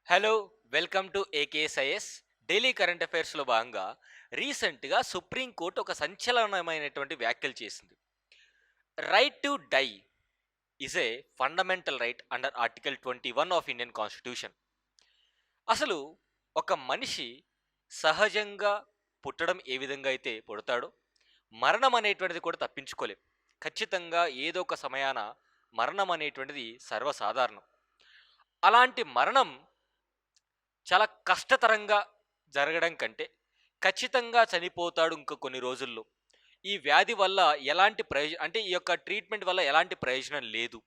Hello, welcome to AKSIS. Daily current అఫైర్స్లో భాగంగా రీసెంట్గా సుప్రీంకోర్టు ఒక సంచలనమైనటువంటి వ్యాఖ్యలు చేసింది. Right to die is a fundamental right under article 21 of Indian constitution. అసలు ఒక మనిషి సహజంగా పుట్టడం ఏ విధంగా అయితే పుడతాడో, మరణం అనేటువంటిది కూడా తప్పించుకోలేం. ఖచ్చితంగా ఏదో ఒక సమయాన మరణం అనేటువంటిది సర్వసాధారణం. అలాంటి మరణం చాలా కష్టతరంగా జరగడం కంటే ఖచ్చితంగా చనిపోతాడు ఇంక కొన్ని రోజుల్లో. ఈ వ్యాధి వల్ల ఎలాంటి అంటే ఈ యొక్క ట్రీట్మెంట్ వల్ల ఎలాంటి ప్రయోజనం లేదు.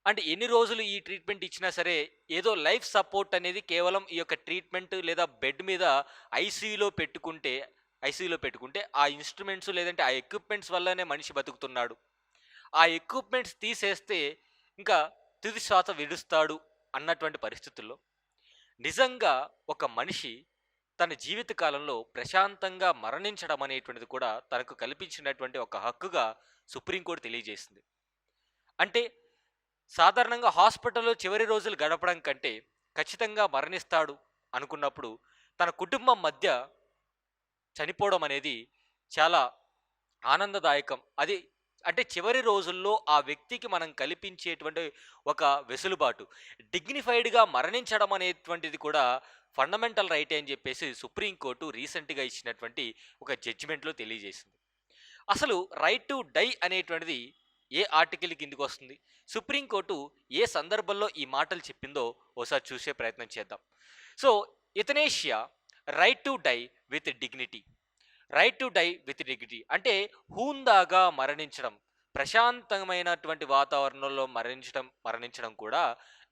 అంటే ఎన్ని రోజులు ఈ ట్రీట్మెంట్ ఇచ్చినా సరే ఏదో లైఫ్ సపోర్ట్ అనేది కేవలం ఈ యొక్క ట్రీట్మెంట్ లేదా బెడ్ మీద ఐసీయూలో పెట్టుకుంటే ఐసీయూలో పెట్టుకుంటే ఆ ఇన్స్ట్రుమెంట్స్ లేదంటే ఆ ఎక్విప్మెంట్స్ వల్లనే మనిషి బతుకుతున్నాడు. ఆ ఎక్విప్మెంట్స్ తీసేస్తే ఇంకా తుది శ్వాస విడుస్తాడు అన్నటువంటి పరిస్థితుల్లో నిజంగా ఒక మనిషి తన జీవిత కాలంలో ప్రశాంతంగా మరణించడం అనేటువంటిది కూడా తనకు కల్పించినటువంటి ఒక హక్కుగా సుప్రీంకోర్టు తెలియజేసింది. అంటే సాధారణంగా హాస్పిటల్లో చివరి రోజులు గడపడం కంటే ఖచ్చితంగా మరణిస్తాడు అనుకున్నప్పుడు తన కుటుంబం మధ్య చనిపోవడం అనేది చాలా ఆనందదాయకం. అది అంటే చివరి రోజుల్లో ఆ వ్యక్తికి మనం కల్పించేటువంటి ఒక వెసులుబాటు. డిగ్నిఫైడ్‌గా మరణించడం అనేటువంటిది కూడా ఫండమెంటల్ రైటే అని చెప్పేసి సుప్రీంకోర్టు రీసెంట్‌గా ఇచ్చినటువంటి ఒక జడ్జిమెంట్‌లో తెలియజేసింది. అసలు రైట్ టు డై అనేటువంటిది ఏ ఆర్టికల్ కిందకొస్తుంది? సుప్రీంకోర్టు ఏ సందర్భంలో ఈ మాటలు చెప్పిందో ఓసారి చూసే ప్రయత్నం చేద్దాం. So, euthanasia right to die with dignity. Right to die with dignity అంటే హూందాగా మరణించడం, ప్రశాంతమైనటువంటి వాతావరణంలో మరణించడం కూడా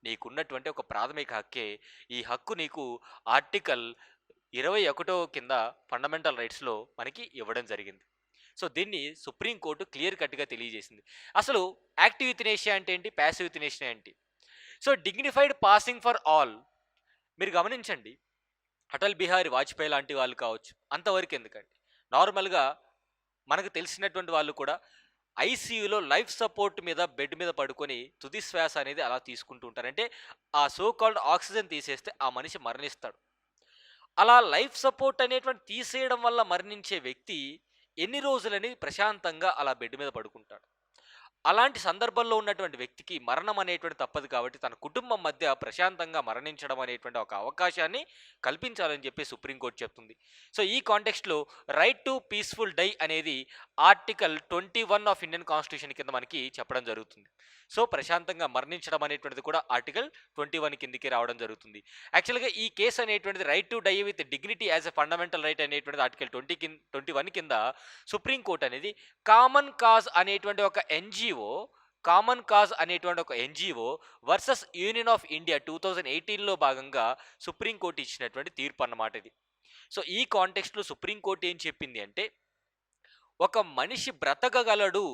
నీకున్నటువంటి ఒక ప్రాథమిక హక్కే. ఈ హక్కు నీకు ఆర్టికల్ 21 కింద ఫండమెంటల్ రైట్స్‌లో మనకి ఇవ్వడం జరిగింది. సో, దీన్ని సుప్రీంకోర్టు క్లియర్ కట్‌గా తెలియజేసింది. అసలు యాక్టివ్ యుతనేషియా అంటే ఏంటి? ప్యాసివ్ యుతనేషియా ఏంటి? So, dignified passing for all. మీరు గమనించండి. అటల్ బిహారీ వాజ్పేయి లాంటి వాళ్ళు కావచ్చు. అంతవరకు ఎందుకండి. నార్మల్‌గా మనకు తెలిసినటువంటి వాళ్ళు కూడా ఐసీయూలో లైఫ్ సపోర్ట్ మీద బెడ్ మీద పడుకొని తుది శ్వాస అనేది అలా తీసుకుంటూ ఉంటారు. అంటే ఆ సో కాల్డ్ ఆక్సిజన్ తీసేస్తే ఆ మనిషి మరణిస్తాడు. అలా లైఫ్ సపోర్ట్ అనేటువంటి తీసేయడం వల్ల మరణించే వ్యక్తి ఎన్ని రోజులని ప్రశాంతంగా అలా బెడ్ మీద పడుకుంటాడు. అలాంటి సందర్భంలో ఉన్నటువంటి వ్యక్తికి మరణం అనేటువంటి తప్పదు కాబట్టి తన కుటుంబం మధ్య ప్రశాంతంగా మరణించడం అనేటువంటి ఒక అవకాశాన్ని కల్పించాలని చెప్పి సుప్రీంకోర్టు చెప్తుంది. సో ఈ కాంటెక్స్ట్లో రైట్ టు పీస్ఫుల్ డై అనేది ఆర్టికల్ 21 ఆఫ్ ఇండియన్ కాన్స్టిట్యూషన్ కింద మనకి చెప్పడం జరుగుతుంది. సో ప్రశాంతంగా మరణించడం అనేటువంటిది కూడా ఆర్టికల్ 21 కిందకి రావడం జరుగుతుంది. యాక్చువల్గా ఈ కేసు అనేటువంటిది right to die with dignity as a fundamental right అనేటువంటిది ఆర్టికల్ 21 కింద సుప్రీంకోర్టు అనేది కామన్ కాజ్ అనేటువంటి ఒక NGO versus union of India 2018లో భాగంగా సుప్రీంకోర్టు ఇచ్చినటువంటి తీర్పు అన్నమాట ఇది. సో ఈ కాంటెక్స్ట్లో సుప్రీంకోర్టు ఏం చెప్పింది అంటే ఒక మనిషి బ్రతకగలడు,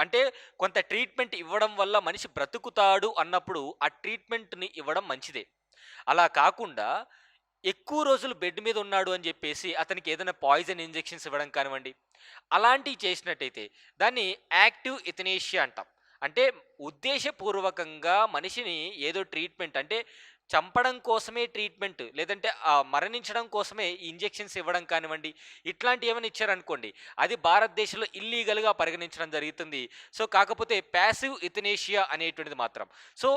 అంటే కొంత ట్రీట్మెంట్ ఇవ్వడం వల్ల మనిషి బ్రతుకుతాడు అన్నప్పుడు ఆ ట్రీట్మెంట్ని ఇవ్వడం మంచిదే. అలా కాకుండా ఎక్కువ రోజులు బెడ్ మీద ఉన్నాడు అని చెప్పేసి అతనికి ఏదైనా పాయిజన్ ఇంజెక్షన్స్ ఇవ్వడం కానివ్వండి, అలాంటివి చేసినట్టయితే దాన్ని యాక్టివ్ ఇథనేషియా అంటాం. అంటే ఉద్దేశపూర్వకంగా మనిషిని ఏదో ట్రీట్మెంట్ అంటే చంపడం కోసమే ట్రీట్మెంట్ లేదంటే మరణించడం కోసమే ఇంజెక్షన్స్ ఇవ్వడం కానివ్వండి, ఇట్లాంటివి ఏమైనా ఇచ్చారనుకోండి అది భారతదేశంలో ఇల్లీగల్గా పరిగణించడం జరుగుతుంది. సో కాకపోతే ప్యాసివ్ ఇథనేషియా అనేటువంటిది మాత్రం so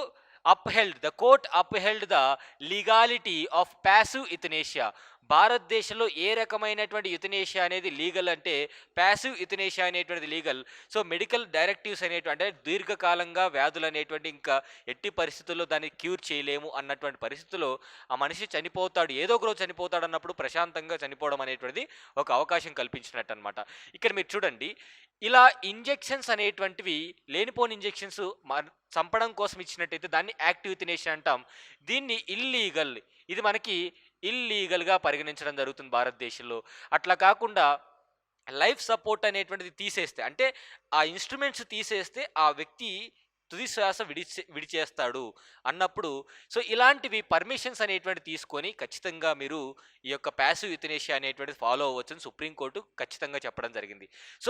the court upheld the legality of passive euthanasia. భారతదేశంలో ఏ రకమైనటువంటి యుతనేషియా అనేది లీగల్ అంటే ప్యాసివ్ యుతనేషియా అనేటువంటిది లీగల్. సో మెడికల్ డైరెక్టివ్స్ అనేటువంటి అంటే దీర్ఘకాలంగా వ్యాధులు అనేటువంటి ఇంకా ఎట్టి పరిస్థితుల్లో దాన్ని క్యూర్ చేయలేము అన్నటువంటి పరిస్థితుల్లో ఆ మనిషి చనిపోతాడు, ఏదో ఒక రోజు చనిపోతాడు అన్నప్పుడు ప్రశాంతంగా చనిపోవడం అనేటువంటిది ఒక అవకాశం కల్పించినట్టు అనమాట. ఇక్కడ మీరు చూడండి, ఇలా ఇంజెక్షన్స్ అనేటువంటివి లేనిపోని ఇంజెక్షన్స్ చంపడం కోసం ఇచ్చినట్టయితే దాన్ని యాక్టివ్ యుతనేషియా అంటాం. దీన్ని ఇల్లీగల్, ఇది మనకి ఇల్లీగల్గా పరిగణించడం జరుగుతుంది భారతదేశంలో. అట్లా కాకుండా లైఫ్ సపోర్ట్ అనేటువంటిది తీసేస్తే అంటే ఆ ఇన్స్ట్రుమెంట్స్ తీసేస్తే ఆ వ్యక్తి తుది శ్వాస విడిచేస్తాడు అన్నప్పుడు, సో ఇలాంటివి పర్మిషన్స్ అనేటువంటివి తీసుకొని ఖచ్చితంగా మీరు ఈ యొక్క ప్యాసివ్ యుతనేషియా అనేటువంటిది ఫాలో అవ్వచ్చని సుప్రీంకోర్టు ఖచ్చితంగా చెప్పడం జరిగింది. సో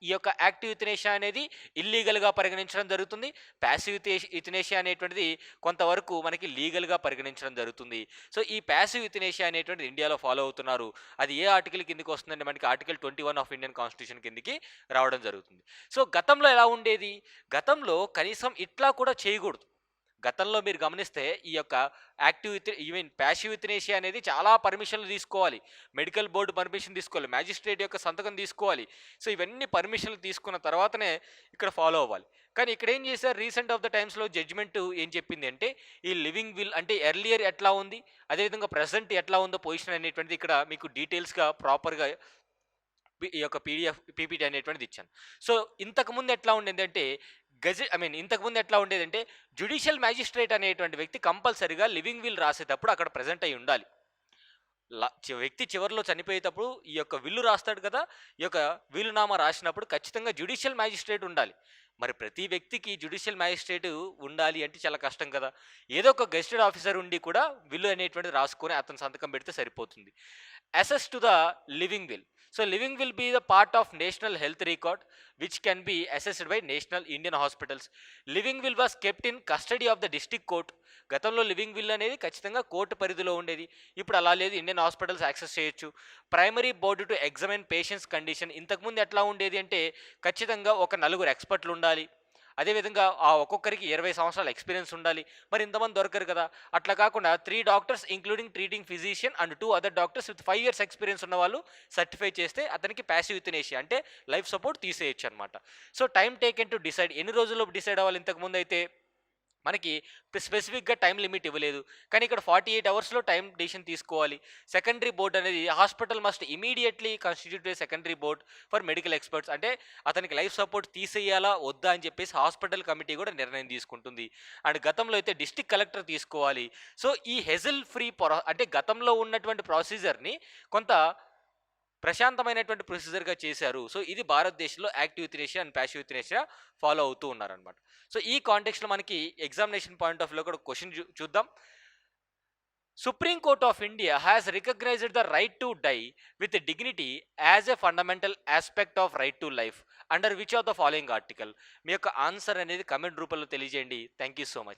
ఈ యొక్క యాక్టివ్ యుతనేషియా అనేది ఇల్లీగల్గా పరిగణించడం జరుగుతుంది. ప్యాసివ్ యుతనేషియా అనేటువంటిది కొంతవరకు మనకి లీగల్గా పరిగణించడం జరుగుతుంది. సో ఈ ప్యాసివ్ యుతనేషియా అనేటువంటిది ఇండియాలో ఫాలో అవుతున్నారు. అది ఏ ఆర్టికల్ కిందకి వస్తుందంటే మనకి ఆర్టికల్ 21 ఆఫ్ ఇండియన్ కాన్స్టిట్యూషన్ కిందకి రావడం జరుగుతుంది. సో గతంలో ఎలా ఉండేది? గతంలో కనీసం ఇట్లా కూడా చేయకూడదు. గతంలో మీరు గమనిస్తే ఈ యొక్క ప్యాసివ్ యుతనేషియా అనేది చాలా పర్మిషన్లు తీసుకోవాలి. మెడికల్ బోర్డు పర్మిషన్ తీసుకోవాలి. మ్యాజిస్ట్రేట్ యొక్క సంతకం తీసుకోవాలి. సో ఇవన్నీ పర్మిషన్లు తీసుకున్న తర్వాతనే ఇక్కడ ఫాలో అవ్వాలి. కానీ ఇక్కడ ఏం చేశారు, రీసెంట్ ఆఫ్ ద టైమ్స్లో జడ్జిమెంట్ ఏం చెప్పింది అంటే, ఈ లివింగ్ విల్ అంటే ఎర్లియర్ ఎట్లా ఉంది, అదేవిధంగా ప్రజెంట్ ఎట్లా ఉందో పొజిషన్ అనేటువంటిది ఇక్కడ మీకు డీటెయిల్స్గా ప్రాపర్గా ఈ యొక్క పీపీటీ అనేటువంటిది ఇచ్చాను. సో ఇంతకుముందు ఎట్లా ఉండేదంటే ఇంతకుముందు ఎట్లా ఉండేదంటే జ్యుడిషియల్ మ్యాజిస్ట్రేట్ అనేటువంటి వ్యక్తి కంపల్సరీగా లివింగ్ విల్ రాసేటప్పుడు అక్కడ ప్రజెంట్ అయి ఉండాలి. వ్యక్తి చివరిలో చనిపోయేటప్పుడు ఈ యొక్క విల్లు రాస్తాడు కదా, ఈ యొక్క వీలునామా రాసినప్పుడు ఖచ్చితంగా జ్యుడిషియల్ మ్యాజిస్ట్రేట్ ఉండాలి. మరి ప్రతి వ్యక్తికి జ్యుడిషియల్ మ్యాజిస్ట్రేట్ ఉండాలి అంటే చాలా కష్టం కదా. ఏదో ఒక గెస్టెడ్ ఆఫీసర్ ఉండి కూడా విల్లు అనేటువంటిది రాసుకొని అతను సంతకం పెడితే సరిపోతుంది. Access to the living will. So living will be the part of national health record which can be accessed by national Indian hospitals. Living will was kept in custody of the district court. గతంలో living will అనేది ఖచ్చితంగా court పరిధిలో ఉండేది. ఇప్పుడు అలా లేదు, Indian hospitals access చేయొచ్చు. Primary board to examine patients condition. ఇంతకుముందు ఎట్లా ఉండేది అంటే ఖచ్చితంగా ఒక నలుగురు ఎక్స్పర్ట్లు ఉండాలి. అదేవిధంగా ఆ ఒక్కొక్కరికి 20 సంవత్సరాల ఎక్స్పీరియన్స్ ఉండాలి. మరి ఇంతమంది దొరకరు కదా. అట్లా కాకుండా 3 doctors including treating physician and 2 other doctors with 5 years experience ఉన్న వాళ్ళు సర్టిఫై చేస్తే అతనికి ప్యాసివ్ యుతనేషియా అంటే లైఫ్ సపోర్ట్ తీసేయచ్చు అనమాట. So time taken to decide, ఎన్ని రోజుల్లో డిసైడ్ అవ్వాలి. ఇంతకుముందు అయితే మనకి స్పెసిఫిక్గా టైం లిమిట్ ఇవ్వలేదు, కానీ ఇక్కడ 48 అవర్స్లో టైం డిసిషన్ తీసుకోవాలి. సెకండరీ బోర్డ్ అనేది hospital must immediately constitute secondary board for medical experts. అంటే అతనికి లైఫ్ సపోర్ట్ తీసేయాలా వద్దా అని చెప్పేసి హాస్పిటల్ కమిటీ కూడా నిర్ణయం తీసుకుంటుంది. అండ్ గతంలో అయితే డిస్ట్రిక్ట్ కలెక్టర్ తీసుకోవాలి. సో ఈ హెజిల్ ఫ్రీ అంటే గతంలో ఉన్నటువంటి ప్రొసీజర్ని కొంత ప్రశాంతమైనటువంటి ప్రొసీజర్గా చేశారు. సో ఇది భారతదేశంలో యాక్టివ్ యుతనేషియా అండ్ ప్యాసివ్ యుతనేషియా ఫాలో అవుతూ ఉన్నారనమాట. సో ఈ కాంటెక్స్ట్లో మనకి ఎగ్జామినేషన్ పాయింట్ ఆఫ్ వ్యూలో కూడా క్వశ్చన్ చూద్దాం. Supreme court of India has recognised the right to die with dignity as a fundamental aspect of right to life under which of the following article. మీ యొక్క answer అనేది comment రూపంలో తెలియజేయండి. Thank you so much.